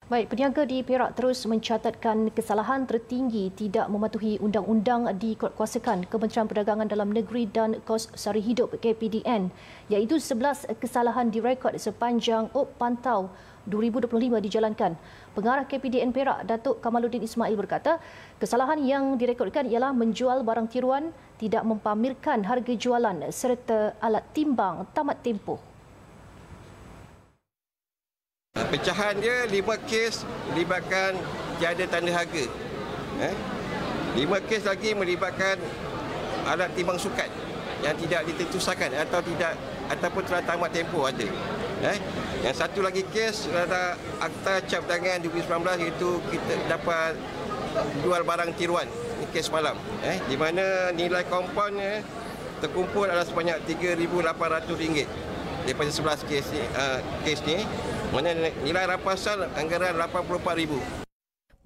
Baik, peniaga di Perak terus mencatatkan kesalahan tertinggi tidak mematuhi undang-undang dikuatkuasakan Kementerian Perdagangan Dalam Negeri dan Kos Sara Hidup KPDN, iaitu 11 kesalahan direkod sepanjang Op Pantau 2025 dijalankan. Pengarah KPDN Perak, Datuk Kamaluddin Ismail berkata, kesalahan yang direkodkan ialah menjual barang tiruan, tidak mempamerkan harga jualan serta alat timbang tamat tempoh. Pecahan dia 5 kes melibatkan tiada tanda harga. 5 kes lagi melibatkan alat timbang sukat yang tidak ditentusakan ataupun telah tamat tempoh ada. Yang satu lagi kes adalah Akta Cap Dagangan 2019, iaitu kita dapat jual barang tiruan. Ini kes malam. Di mana nilai kompaunnya terkumpul adalah sebanyak RM3,800 daripada 11 kes ni. Mana nilai rampasan anggaran RM84,000.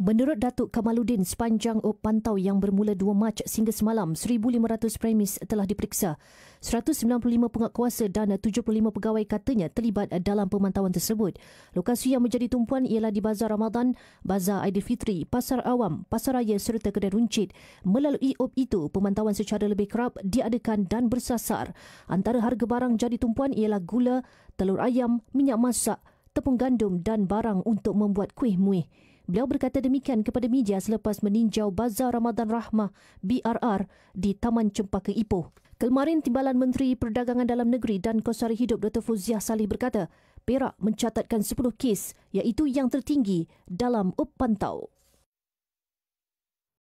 Menurut Datuk Kamaluddin, sepanjang Op Pantau yang bermula 2 Mac sehingga semalam, 1,500 premis telah diperiksa. 195 penguatkuasa dan 75 pegawai katanya terlibat dalam pemantauan tersebut. Lokasi yang menjadi tumpuan ialah di Bazar Ramadan, Bazar Aidilfitri, Pasar Awam, Pasar Raya serta Kedai Runcit. Melalui Op itu, pemantauan secara lebih kerap diadakan dan bersasar. Antara harga barang jadi tumpuan ialah gula, telur ayam, minyak masak, tepung gandum dan barang untuk membuat kuih muih. Beliau berkata demikian kepada media selepas meninjau Bazar Ramadan Rahmah BRR di Taman Cempaka Ipoh. Kemarin, Timbalan Menteri Perdagangan Dalam Negeri dan Kos Sara Hidup Dr. Fauziah Salih berkata, Perak mencatatkan 10 kes iaitu yang tertinggi dalam Op Pantau.